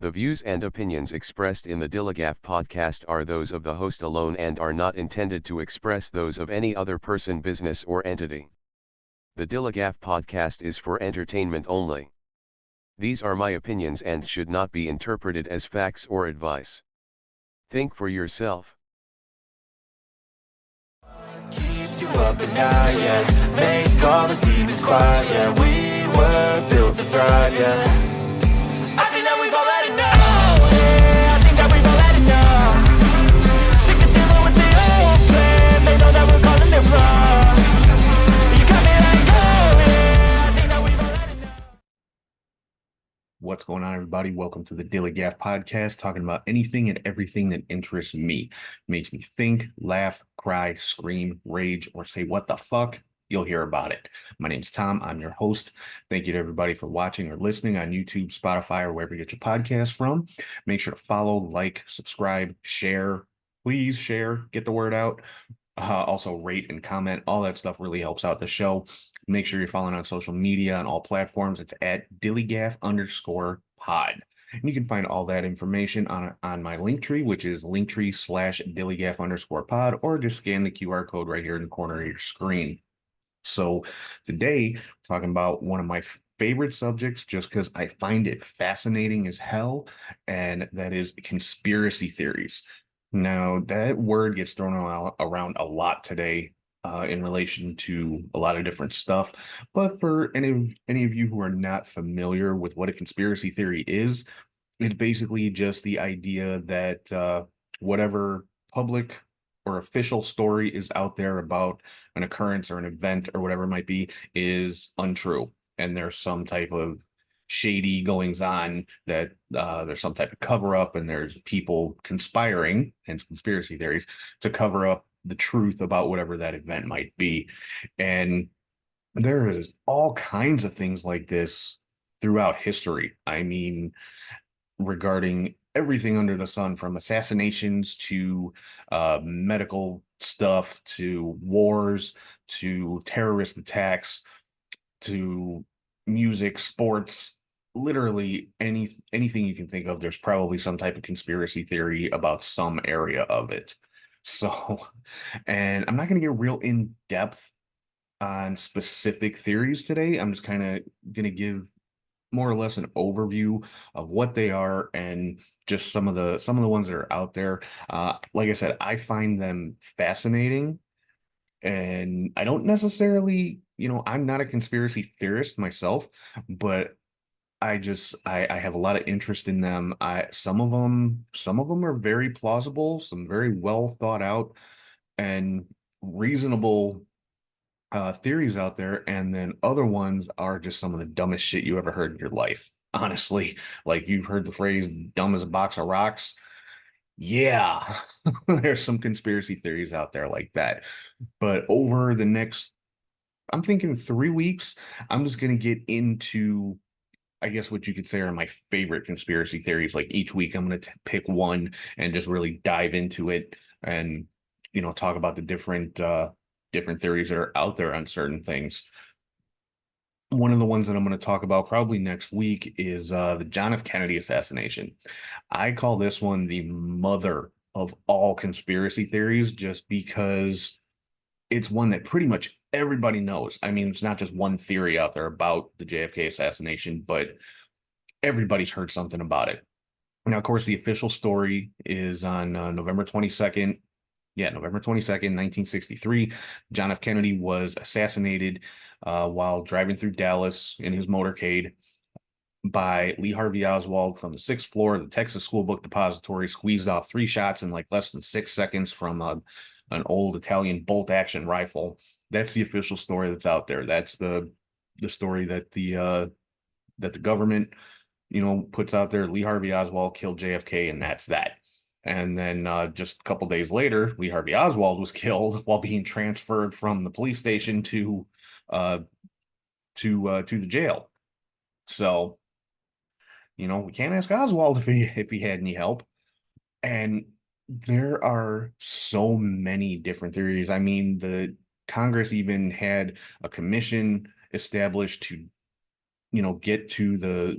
The views and opinions expressed in the DILLIGAF podcast are those of the host alone and are not intended to express those of any other person, business, or entity. The DILLIGAF podcast is for entertainment only. These are my opinions and should not be interpreted as facts or advice. Think for yourself. Keeps you up at night, yeah. Make all the demons quiet, yeah. We were built to thrive, yeah. I think that we've all had enough, yeah. I think that we've all had enough. Sick of dealing with the old plan. They know that we're calling it wrong. You got me like, oh, yeah. I think that we've all had enough. What's going on, everybody? Welcome to the DILLIGAF podcast, talking about anything and everything that interests me. Makes me think, laugh, cry, scream, rage, or say what the fuck. You'll hear about it. My name's Tom. I'm your host. Thank you to everybody for watching or listening on YouTube, Spotify, or wherever you get your podcasts from. Make sure to follow, like, subscribe, share. Please share. Get the word out. Also rate and comment. All that stuff really helps out the show. Make sure you're following on social media on all platforms. It's at DILLIGAF_pod. And you can find all that information on my link tree, which is linktree/DILLIGAF_pod, or just scan the QR code right here in the corner of your screen. So today, we're talking about one of my favorite subjects just because I find it fascinating as hell, and that is conspiracy theories. Now, that word gets thrown around a lot today in relation to a lot of different stuff. But for any of you who are not familiar with what a conspiracy theory is, it's basically just the idea that whatever public or official story is out there about an occurrence or an event or whatever it might be is untrue. And there's some type of shady goings on, that there's some type of cover up, and there's people conspiring, hence conspiracy theories, to cover up the truth about whatever that event might be. And there is all kinds of things like this throughout history. I mean, regarding everything under the sun, from assassinations to medical stuff to wars to terrorist attacks to music, sports, literally anything you can think of. There's probably some type of conspiracy theory about some area of it. So, and I'm not going to get real in depth on specific theories today. I'm just kind of going to give more or less an overview of what they are and just some of the ones that are out there. Like I said, I find them fascinating. And I don't necessarily, I'm not a conspiracy theorist myself, but I have a lot of interest in them. Some of them are very plausible, some very well thought out and reasonable theories out there, and then other ones are just some of the dumbest shit you ever heard in your life. Honestly, like, you've heard the phrase "dumb as a box of rocks." Yeah, there's some conspiracy theories out there like that. But over the next, I'm thinking 3 weeks, I'm just going to get into, I guess, what you could say are my favorite conspiracy theories. Like, each week I'm going to pick one and just really dive into it and, talk about the different theories that are out there on certain things. One of the ones that I'm going to talk about probably next week is the John F. Kennedy assassination. I call this one the mother of all conspiracy theories, just because it's one that pretty much everybody knows. I mean, it's not just one theory out there about the JFK assassination, but everybody's heard something about it. Now, of course, the official story is on November 22nd. Yeah, November 22nd, 1963. John F. Kennedy was assassinated while driving through Dallas in his motorcade by Lee Harvey Oswald from the 6th floor of the Texas School Book Depository. Squeezed off 3 shots in like less than 6 seconds from an old Italian bolt-action rifle. That's the official story that's out there. That's the story that the government, puts out there. Lee Harvey Oswald killed JFK, and that's that. And then just a couple days later, Lee Harvey Oswald was killed while being transferred from the police station to the jail. So, we can't ask Oswald if he had any help. And there are so many different theories. I mean, the Congress even had a commission established to, get to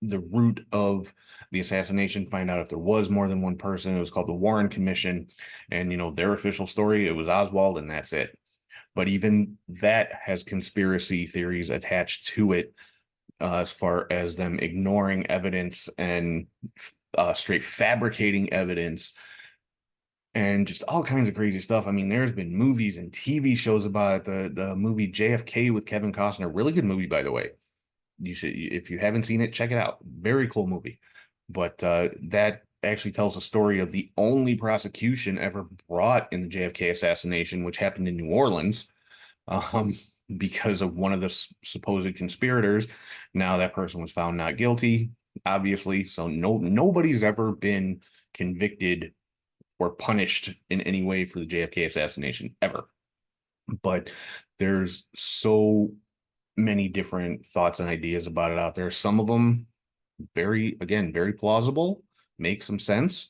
the root of the assassination, find out if there was more than one person. It was called the Warren Commission, and their official story, it was Oswald, and that's it. But even that has conspiracy theories attached to it, as far as them ignoring evidence and straight fabricating evidence and just all kinds of crazy stuff. I mean, there's been movies and TV shows about it. The movie JFK with Kevin Costner, really good movie, by the way. You should, if you haven't seen it, check it out. Very cool movie. But that actually tells the story of the only prosecution ever brought in the JFK assassination, which happened in New Orleans, um, because of one of the supposed conspirators. Now that person was found not guilty, obviously. So nobody's ever been convicted or punished in any way for the JFK assassination ever. But there's so many different thoughts and ideas about it out there. Some of them very plausible, make some sense.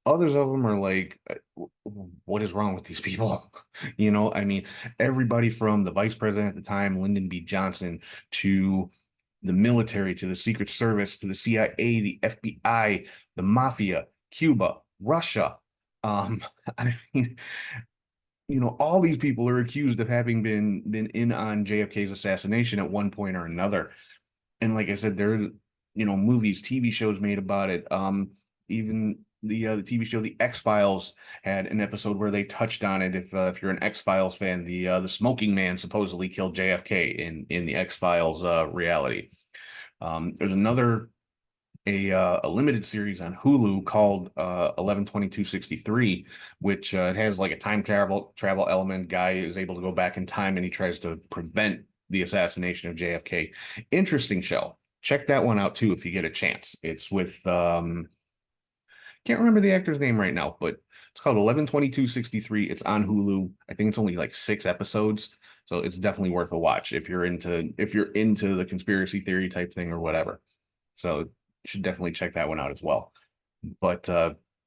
Others of them are like, what is wrong with these people? I mean, everybody from the vice president at the time, Lyndon B. Johnson, to the military, to the Secret Service, to the CIA, the FBI, the mafia, Cuba, Russia. I mean, all these people are accused of having been in on JFK's assassination at one point or another. And like I said, there are, movies, TV shows made about it. Even the TV show The X-Files had an episode where they touched on it. If you're an X-Files fan, the smoking man supposedly killed JFK in the X-Files reality. There's another a limited series on Hulu called 11/22/63, which it has like a time travel element. Guy is able to go back in time and he tries to prevent the assassination of JFK. Interesting show. Check that one out too if you get a chance. It's with can't remember the actor's name right now, but it's called 11/22/63. It's on Hulu. I think it's only like 6 episodes, so it's definitely worth a watch if you're into the conspiracy theory type thing or whatever. So should definitely check that one out as well. But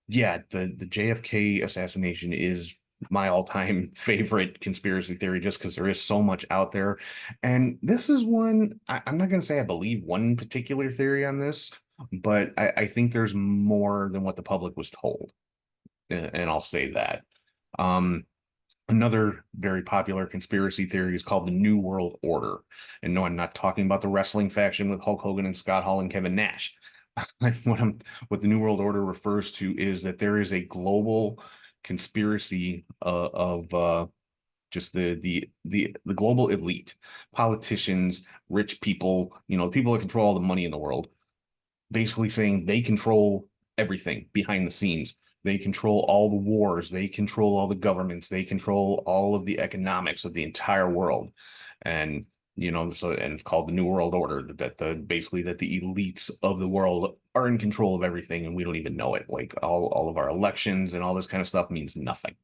yeah, the JFK assassination is my all-time favorite conspiracy theory, just because there is so much out there. And this is one, I'm not going to say I believe one particular theory on this, but I think there's more than what the public was told. And I'll say that. Another very popular conspiracy theory is called the New World Order. And no, I'm not talking about the wrestling faction with Hulk Hogan and Scott Hall and Kevin Nash. What the New World Order refers to is that there is a global conspiracy of just the global elite, politicians, rich people, the people that control all the money in the world, basically saying they control everything behind the scenes. They control all the wars. They control all the governments. They control all of the economics of the entire world. And, so, and it's called the New World Order, that basically that the elites of the world are in control of everything and we don't even know it. Like all of our elections and all this kind of stuff means nothing.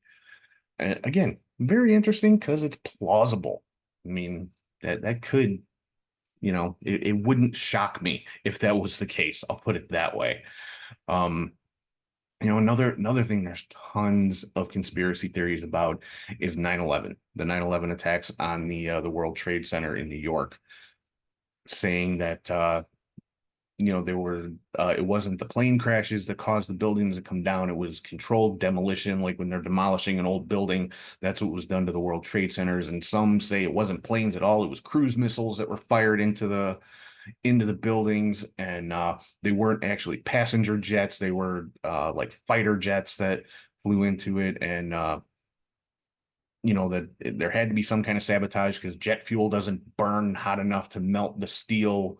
And again, very interesting because it's plausible. I mean, that could, it wouldn't shock me if that was the case. I'll put it that way. Another thing there's tons of conspiracy theories about is 9/11, the 9/11 attacks on the World Trade Center in New York, saying that there were it wasn't the plane crashes that caused the buildings to come down. It was controlled demolition, like when they're demolishing an old building, that's what was done to the World Trade Centers. And some say it wasn't planes at all, it was cruise missiles that were fired into the buildings, and they weren't actually passenger jets. They were like fighter jets that flew into it, and that there had to be some kind of sabotage because jet fuel doesn't burn hot enough to melt the steel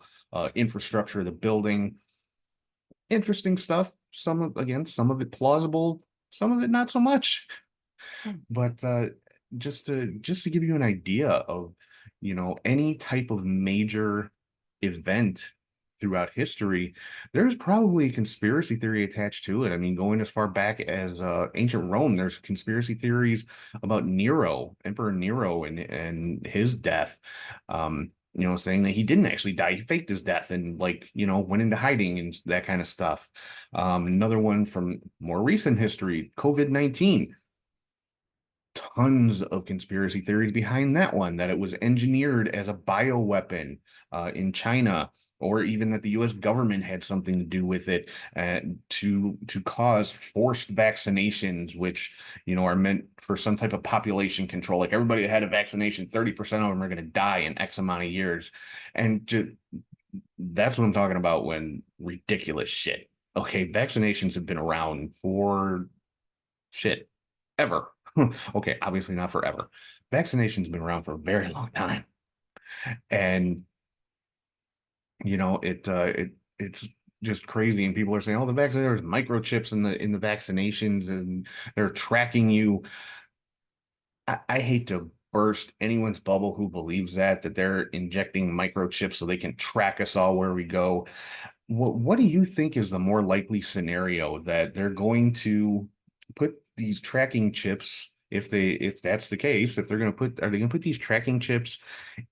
infrastructure of the building. Interesting stuff. Some of it plausible, some of it not so much. But just to give you an idea of any type of major event throughout history, there's probably a conspiracy theory attached to it. I mean, going as far back as ancient Rome, there's conspiracy theories about Nero, Emperor Nero, and his death. Saying that he didn't actually die, he faked his death and went into hiding and that kind of stuff. Another one from more recent history, COVID-19. Tons of conspiracy theories behind that one, that it was engineered as a bioweapon in China, or even that the US government had something to do with it, to cause forced vaccinations, which, are meant for some type of population control. Like everybody that had a vaccination, 30% of them are going to die in X amount of years. And that's what I'm talking about when ridiculous shit. Okay, vaccinations have been around for shit ever. Okay, obviously not forever. Vaccination's been around for a very long time. And it's just crazy. And people are saying, oh, there's microchips in the vaccinations and they're tracking you. I hate to burst anyone's bubble who believes that they're injecting microchips so they can track us all where we go. What do you think is the more likely scenario, that they're going to put these tracking chips, if that's the case, if are they going to put these tracking chips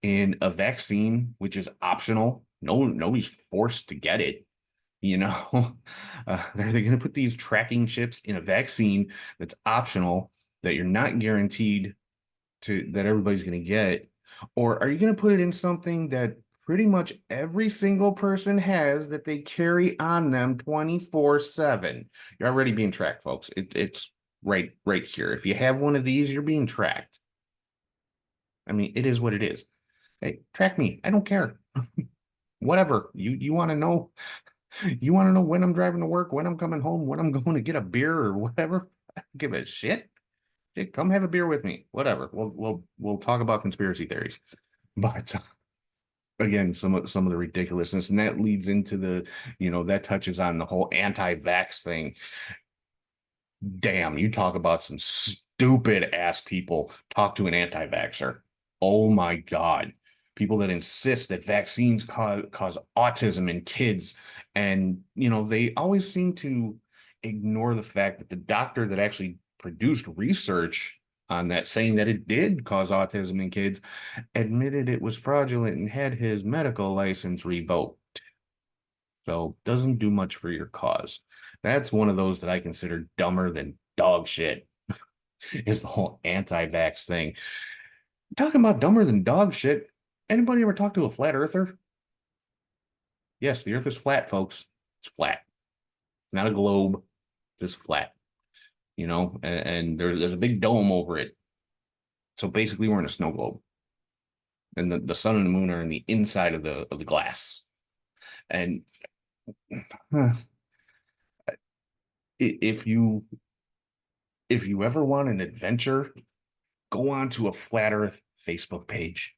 in a vaccine, which is optional? Nobody's forced to get it. Are they going to put these tracking chips in a vaccine that's optional, that you're not guaranteed that everybody's going to get? Or are you going to put it in something that pretty much every single person has, that they carry on them 24/7? You're already being tracked, folks. It's right here. If you have one of these, you're being tracked. I mean, it is what it is. Hey, track me. I don't care. Whatever. You want to know? You want to know when I'm driving to work, when I'm coming home, when I'm going to get a beer or whatever? I don't give a shit. Come have a beer with me. Whatever. We'll talk about conspiracy theories. But again, some of the ridiculousness, and that leads into that touches on the whole anti-vax thing. Damn, you talk about some stupid ass people talk to an anti-vaxxer. Oh my God. People that insist that vaccines cause autism in kids. And, they always seem to ignore the fact that the doctor that actually produced research on that, saying that it did cause autism in kids, admitted it was fraudulent and had his medical license revoked. So doesn't do much for your cause. That's one of those that I consider dumber than dog shit, is the whole anti-vax thing. Talking about dumber than dog shit, anybody ever talk to a flat earther? Yes, the earth is flat, folks. It's flat. Not a globe, just flat. And there's a big dome over it. So basically we're in a snow globe. And the sun and the moon are in the inside of the glass. And if you ever want an adventure, go on to a flat earth Facebook page.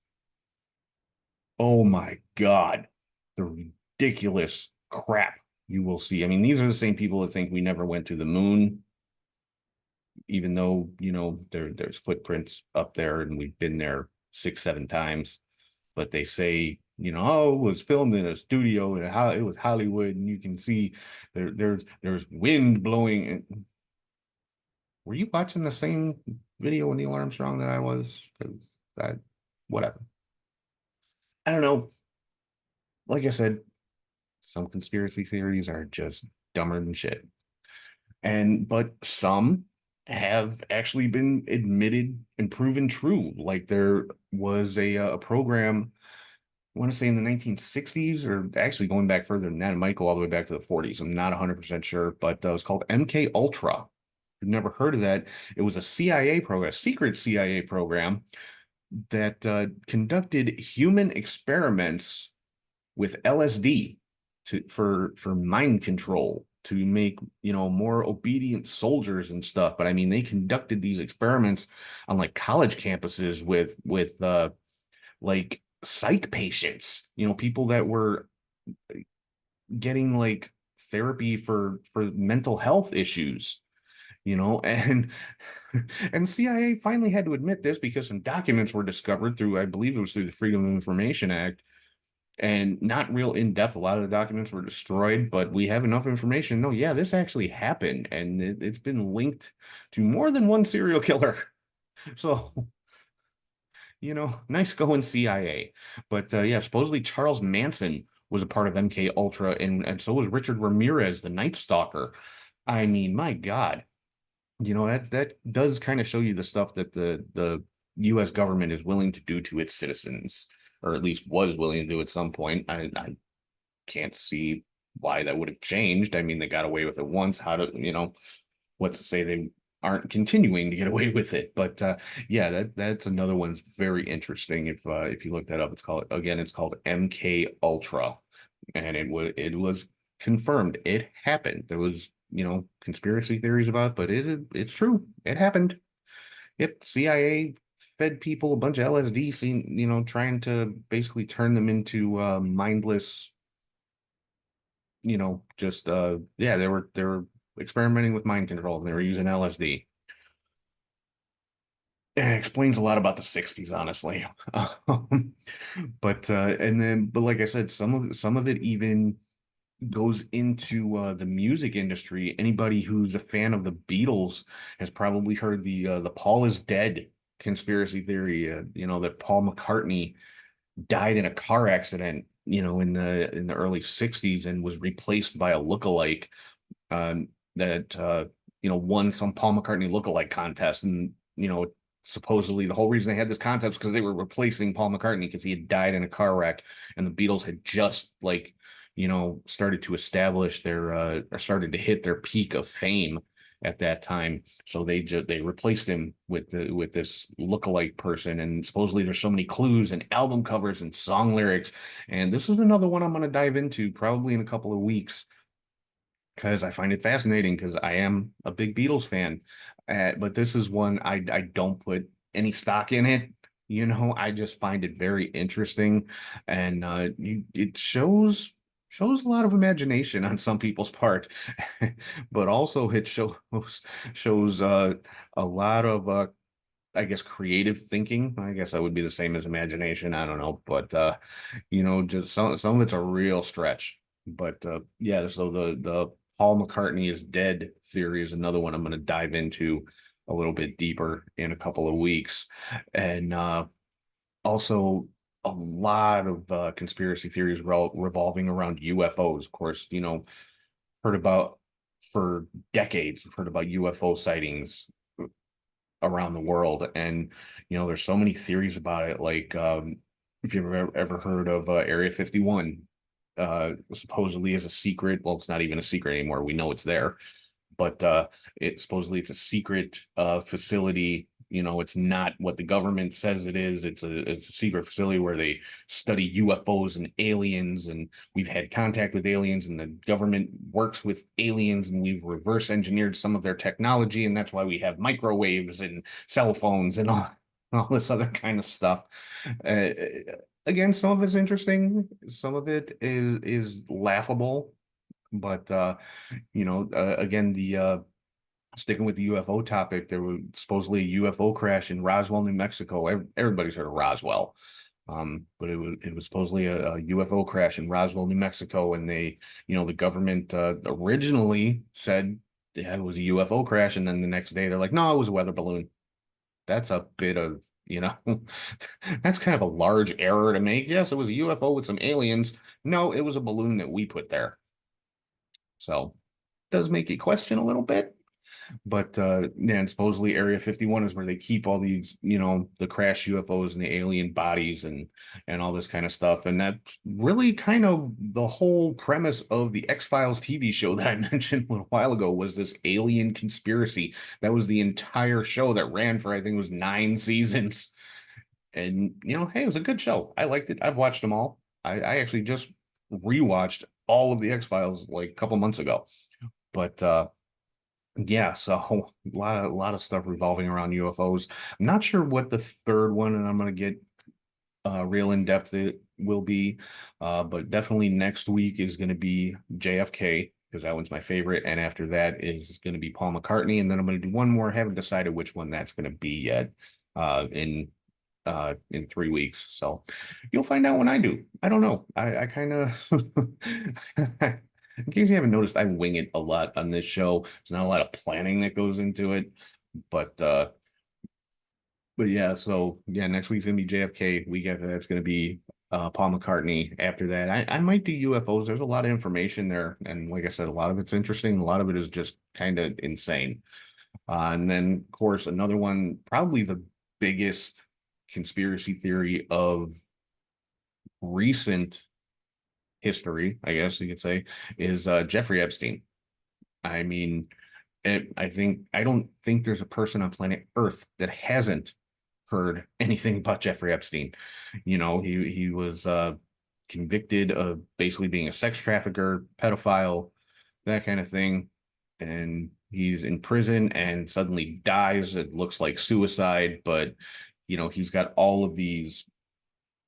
Oh my God, the ridiculous crap you will see. I mean, these are the same people that think we never went to the moon, even though, there's footprints up there and we've been there 6-7 times. But they say, oh, it was filmed in a studio and how it was Hollywood, and you can see there's wind blowing. Were you watching the same video with Neil Armstrong that I was? Because whatever. I don't know. Like I said, some conspiracy theories are just dumber than shit. But some have actually been admitted and proven true. Like there was a program, I want to say in the 1960s, or actually going back further than that, it might go all the way back to the 40s. I'm not 100% sure, but it was called MK Ultra. You've never heard of that. It was a CIA program, a secret CIA program that conducted human experiments with LSD for mind control, to make more obedient soldiers and stuff. But I mean, they conducted these experiments on like college campuses with like psych patients, people that were getting like therapy for mental health issues, and CIA finally had to admit this because some documents were discovered through, I believe it was through the Freedom of Information Act, and not real in depth. A lot of the documents were destroyed, but we have enough information. No, yeah, this actually happened, and it's been linked to more than one serial killer. So, nice going CIA. But yeah, supposedly Charles Manson was a part of MK Ultra, and so was Richard Ramirez, the Night Stalker. I mean, my God, that does kind of show you the stuff that the U.S. government is willing to do to its citizens, or at least was willing to do at some point. can't see why that would have changed. I mean, they got away with it once. How do what's to say they aren't continuing to get away with it? But yeah, that's another one's very interesting. If you look that up, it's called MK Ultra, and it was confirmed. It happened. There was conspiracy theories about it, but it's true. It happened. Yep, CIA fed people a bunch of LSD, trying to basically turn them into mindless, just yeah, they were experimenting with mind control and they were using LSD. It explains a lot about the 60s, honestly. But like I said, some of it even goes into the music industry. Anybody who's a fan of the Beatles has probably heard the Paul is dead conspiracy theory. That Paul McCartney died in a car accident, in the early 60s and was replaced by a lookalike that won some Paul McCartney lookalike contest. And supposedly the whole reason they had this contest was because they were replacing Paul McCartney because he had died in a car wreck, and the Beatles had just started to establish or started to hit their peak of fame at that time. So they replaced him with this lookalike person, and supposedly there's so many clues and album covers and song lyrics. And this is another one I'm going to dive into probably in a couple of weeks because I find it fascinating because I am a big Beatles fan. But this is one I don't put any stock in it. I just find it very interesting, and it shows a lot of imagination on some people's part, but also it shows a lot of I guess creative thinking. I guess that would be the same as imagination. I don't know, but just some of it's a real stretch. But yeah, so the Paul McCartney is dead theory is another one I'm going to dive into a little bit deeper in a couple of weeks, and also a lot of conspiracy theories revolving around UFOs. Of course, heard about for decades. We've heard about UFO sightings around the world, and there's so many theories about it. Like, if you've ever heard of Area 51, supposedly is a secret. Well, it's not even a secret anymore. We know it's there, but it's a secret facility. It's not what the government says it is. It's a secret facility where they study UFOs and aliens, and we've had contact with aliens, and the government works with aliens, and we've reverse engineered some of their technology, and that's why we have microwaves and cell phones and all this other kind of stuff. Uh, Again, some of it's interesting, some of it is laughable, but again, the sticking with the UFO topic, there was supposedly a UFO crash in Roswell, New Mexico. Everybody's heard of Roswell, but it was supposedly a UFO crash in Roswell, New Mexico, and the government originally said yeah, it was a UFO crash, and then the next day they're like, no, it was a weather balloon. That's a bit of that's kind of a large error to make. Yes, it was a UFO with some aliens. No, it was a balloon that we put there. So it does make you question a little bit. But yeah, and supposedly Area 51 is where they keep all these, the crash UFOs and the alien bodies and all this kind of stuff. And that's really kind of the whole premise of the X-Files TV show that I mentioned a little while ago was this alien conspiracy. That was the entire show that ran for, I think it was 9 seasons. And hey, it was a good show. I liked it. I've watched them all. I actually just rewatched all of the X-Files like a couple months ago. But yeah, so a lot of stuff revolving around UFOs. I'm not sure what the third one, and I'm gonna get real in depth it will be. But definitely next week is gonna be JFK because that one's my favorite, and after that is gonna be Paul McCartney, and then I'm gonna do one more. I haven't decided which one that's gonna be yet. In 3 weeks. So you'll find out when I do. I don't know. I kind of in case you haven't noticed, I wing it a lot on this show. There's not a lot of planning that goes into it. But yeah, so yeah, next week's gonna be JFK. Week after that's gonna be Paul McCartney. After that, I might do UFOs. There's a lot of information there, and like I said, a lot of it's interesting. A lot of it is just kind of insane. And then, of course, another one, probably the biggest conspiracy theory of recent history, I guess you could say, is Jeffrey Epstein. I mean, I don't think there's a person on planet Earth that hasn't heard anything about Jeffrey Epstein. You know, he was convicted of basically being a sex trafficker, pedophile, that kind of thing. And he's in prison and suddenly dies. It looks like suicide, but you know, he's got all of these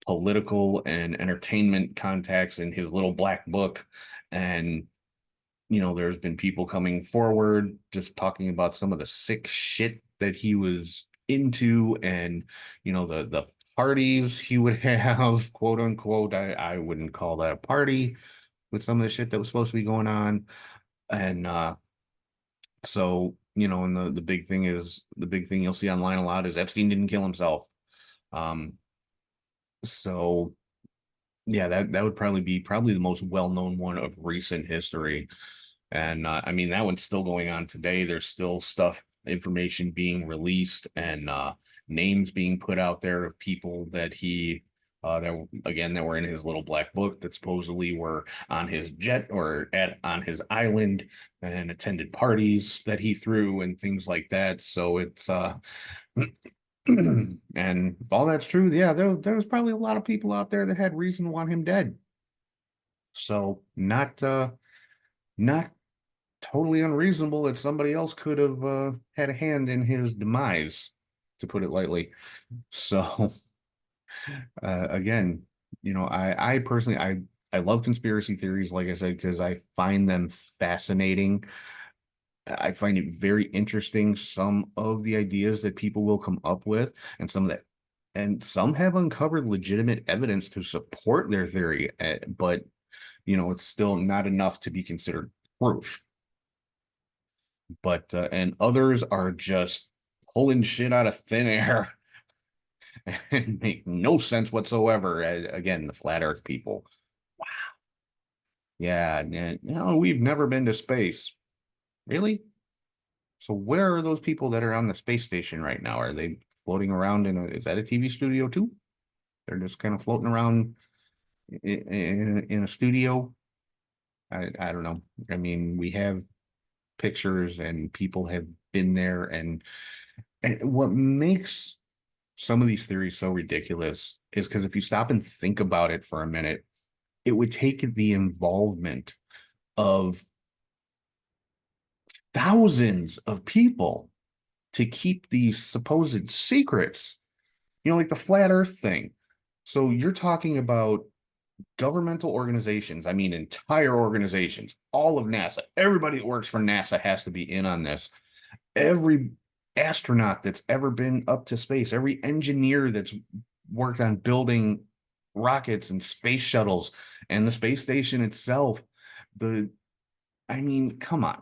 political and entertainment contacts in his little black book. And you know, there's been people coming forward just talking about some of the sick shit that he was into, and you know, the parties he would have, quote unquote. I wouldn't call that a party with some of the shit that was supposed to be going on. And so, you know, and the big thing is, the big thing you'll see online a lot is Epstein didn't kill himself. Um, so yeah, that would probably be the most well-known one of recent history. And I mean, that one's still going on today. There's still stuff, information being released, and names being put out there of people that he that again that were in his little black book that supposedly were on his jet or on his island and attended parties that he threw and things like that. So it's and if all that's true, yeah, there was probably a lot of people out there that had reason to want him dead. So not totally unreasonable that somebody else could have had a hand in his demise, to put it lightly. So again, you know, I personally I love conspiracy theories, like I said, because I find them fascinating. I find it very interesting, some of the ideas that people will come up with, and some have uncovered legitimate evidence to support their theory, but you know, it's still not enough to be considered proof. But and others are just pulling shit out of thin air and make no sense whatsoever. Again, the flat Earth people. Wow. Yeah, you know, we've never been to space. Really? So where are those people that are on the space station right now? Are they floating around is that a TV studio too? They're just kind of floating around in a studio. I don't know. I mean, we have pictures and people have been there, and what makes some of these theories so ridiculous is because if you stop and think about it for a minute, it would take the involvement of thousands of people to keep these supposed secrets, you know, like the flat earth thing. So you're talking about governmental organizations, I mean, entire organizations, all of NASA, everybody that works for NASA has to be in on this. Every astronaut that's ever been up to space, every engineer that's worked on building rockets and space shuttles and the space station itself. I mean, come on.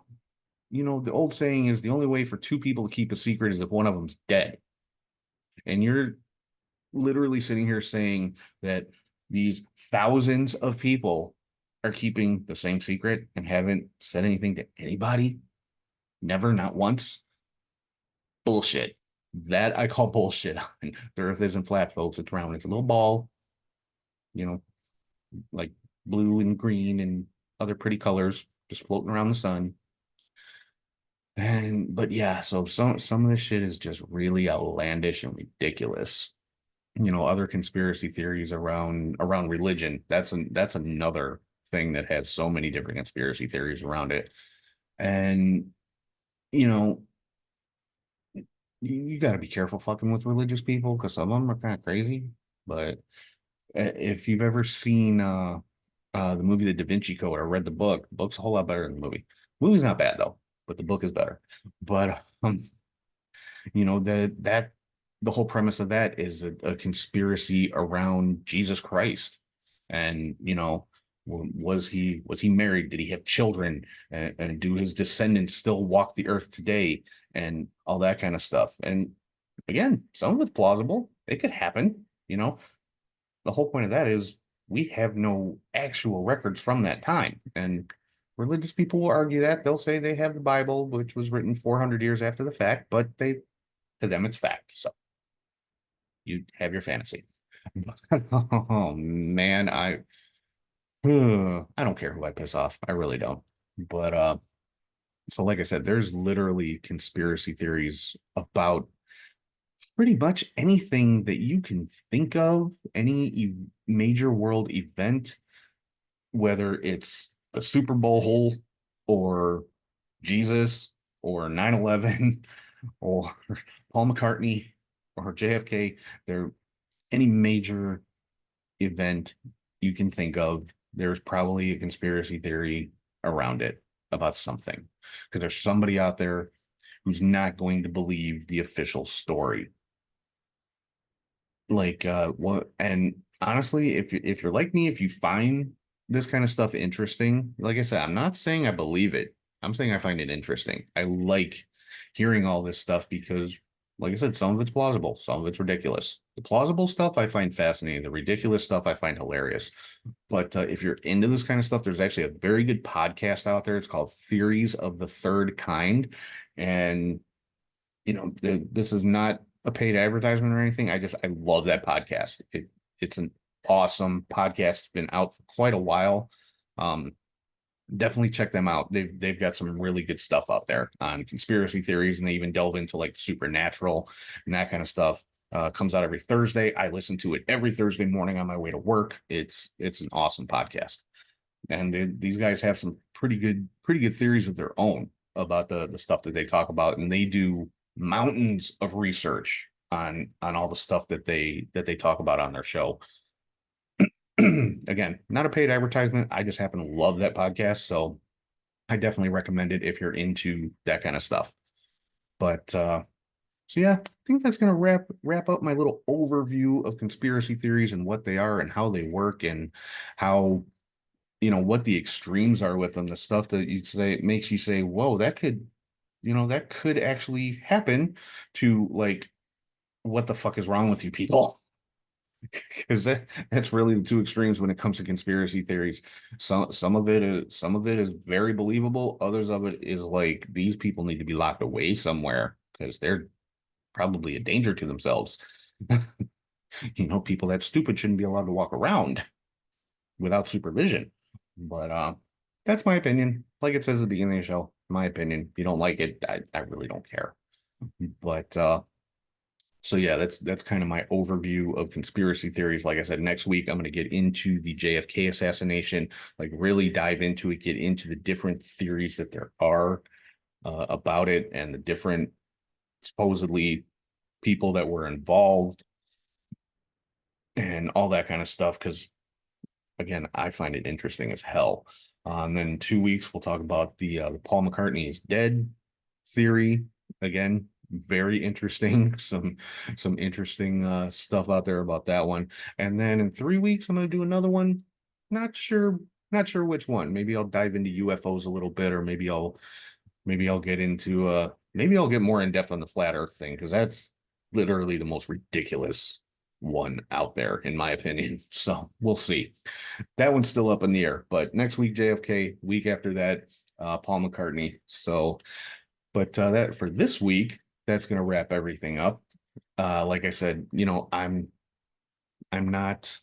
You know, the old saying is the only way for two people to keep a secret is if one of them's dead. And you're literally sitting here saying that these thousands of people are keeping the same secret and haven't said anything to anybody. Never, not once. Bullshit. That I call bullshit. The earth isn't flat, folks. It's round. It's a little ball, you know, like blue and green and other pretty colors just floating around the sun. And but yeah, so some of this shit is just really outlandish and ridiculous. You know, other conspiracy theories around religion. That's another thing that has so many different conspiracy theories around it. And you know, you got to be careful fucking with religious people because some of them are kind of crazy. But if you've ever seen the movie The Da Vinci Code or read the book's a whole lot better than the movie. The movie's not bad though, but the book is better. But you know, that the whole premise of that is a conspiracy around Jesus Christ. And you know, was he married? Did he have children? And do his descendants still walk the earth today? And all that kind of stuff. And again, some of it's plausible. It could happen. You know, the whole point of that is we have no actual records from that time. And religious people will argue that. They'll say they have the Bible, which was written 400 years after the fact, but to them it's fact. So you have your fantasy. Oh man, I don't care who I piss off. I really don't. But so like I said, there's literally conspiracy theories about pretty much anything that you can think of, any major world event, whether it's the Super Bowl or Jesus or 9/11 or Paul McCartney or JFK. There, any major event you can think of, there's probably a conspiracy theory around it about something. Because there's somebody out there who's not going to believe the official story. Like what, and honestly, if you're like me, if you find this kind of stuff interesting, like I said, I'm not saying I believe it. I'm saying I find it interesting. I like hearing all this stuff because, like I said, some of it's plausible, some of it's ridiculous. The plausible stuff I find fascinating. The ridiculous stuff I find hilarious. But if you're into this kind of stuff, there's actually a very good podcast out there. It's called Theories of the Third Kind. And, this is not a paid advertisement or anything. I love that podcast. It's an awesome podcast. It's been out for quite a while. Um, Definitely check them out. They've got some really good stuff out there on conspiracy theories, and they even delve into like supernatural and that kind of stuff. Comes out every Thursday. I listen to it every Thursday morning on my way to work. It's an awesome podcast, and these guys have some pretty good theories of their own about the stuff that they talk about, and they do mountains of research on all the stuff that they talk about on their show. Again, not a paid advertisement. I just happen to love that podcast, so I definitely recommend it if you're into that kind of stuff. But so yeah, I think that's gonna wrap up my little overview of conspiracy theories and what they are and how they work and how what the extremes are with them. The stuff that you'd say makes you say, "Whoa, that could actually happen." To like, what the fuck is wrong with you people? Because that's really the two extremes when it comes to conspiracy theories. Some of it is very believable. Others of it is like these people need to be locked away somewhere because they're probably a danger to themselves. People that stupid shouldn't be allowed to walk around without supervision. But that's my opinion. Like it says at the beginning of the show, my opinion. If you don't like it, I really don't care. But so yeah, that's kind of my overview of conspiracy theories. Like I said, next week I'm going to get into the JFK assassination, like really dive into it, get into the different theories that there are about it and the different supposedly people that were involved and all that kind of stuff. Because again, I find it interesting as hell. And then 2 weeks we'll talk about the Paul McCartney is dead theory. Again, very interesting. Some interesting stuff out there about that one. And then in 3 weeks I'm going to do another one. Not sure which one. Maybe I'll dive into UFOs a little bit, or maybe I'll get into maybe I'll get more in depth on the flat earth thing, because that's literally the most ridiculous one out there in my opinion. So we'll see. That one's still up in the air, but next week JFK, week after that Paul McCartney. So but that for this week, that's going to wrap everything up. Like I said, I'm not,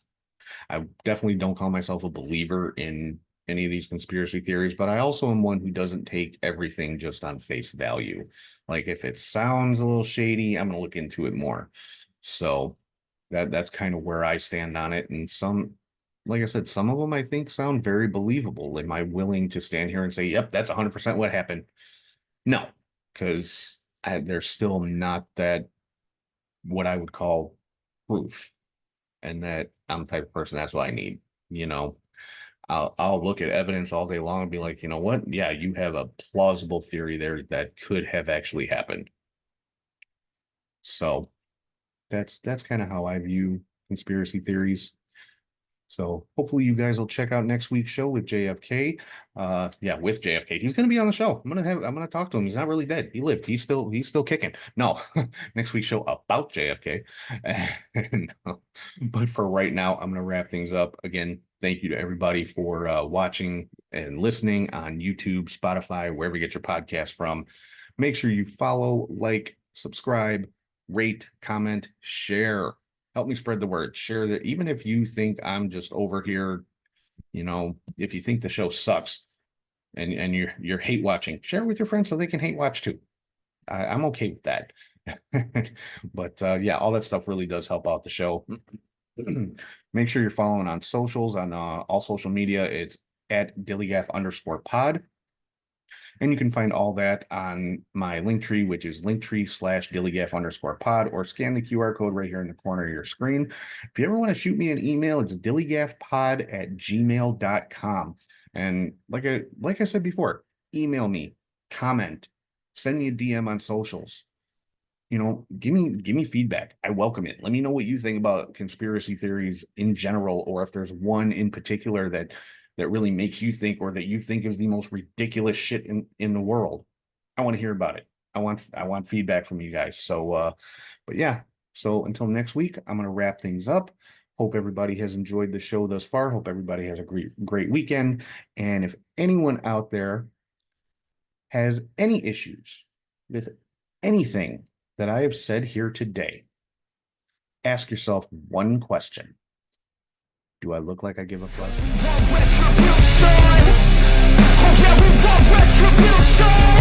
I definitely don't call myself a believer in any of these conspiracy theories, but I also am one who doesn't take everything just on face value. Like if it sounds a little shady, I'm going to look into it more. So that's kind of where I stand on it. And like I said, some of them I think sound very believable. Am I willing to stand here and say, yep, that's 100% what happened? No, because there's still not that what I would call proof, and that I'm the type of person that's what I need. You know, I'll look at evidence all day long and be like, you know what? Yeah, you have a plausible theory there that could have actually happened. So that's kind of how I view conspiracy theories. So hopefully you guys will check out next week's show with JFK. Yeah, with JFK. He's gonna be on the show. I'm gonna talk to him. He's not really dead. He lived. He's still kicking. No, next week's show about JFK. And, but for right now, I'm gonna wrap things up. Again, thank you to everybody for watching and listening on YouTube, Spotify, wherever you get your podcast from. Make sure you follow, like, subscribe, rate, comment, share. Help me spread the word. Share that, even if you think I'm just over here You know, if you think the show sucks and you're hate watching, share it with your friends so they can hate watch too. I'm okay with that. But yeah, all that stuff really does help out the show. Make sure you're following on socials, on all social media. It's at DILLIGAF_pod. And you can find all that on my link tree, which is linktree/DILLIGAF_pod, or scan the QR code right here in the corner of your screen. If you ever want to shoot me an email, it's dilligafpod@gmail.com. And like I said before, email me, comment, send me a DM on socials. You know, give me feedback. I welcome it. Let me know what you think about conspiracy theories in general, or if there's one in particular that really makes you think, or that you think is the most ridiculous shit in the world. I want to hear about it. I want feedback from you guys. So but yeah, so until next week, I'm gonna wrap things up. Hope everybody has enjoyed the show thus far. Hope everybody has a great weekend. And if anyone out there has any issues with anything that I have said here today, ask yourself one question. Do I look like I give a fuck? We want retribution. Oh yeah, we want retribution.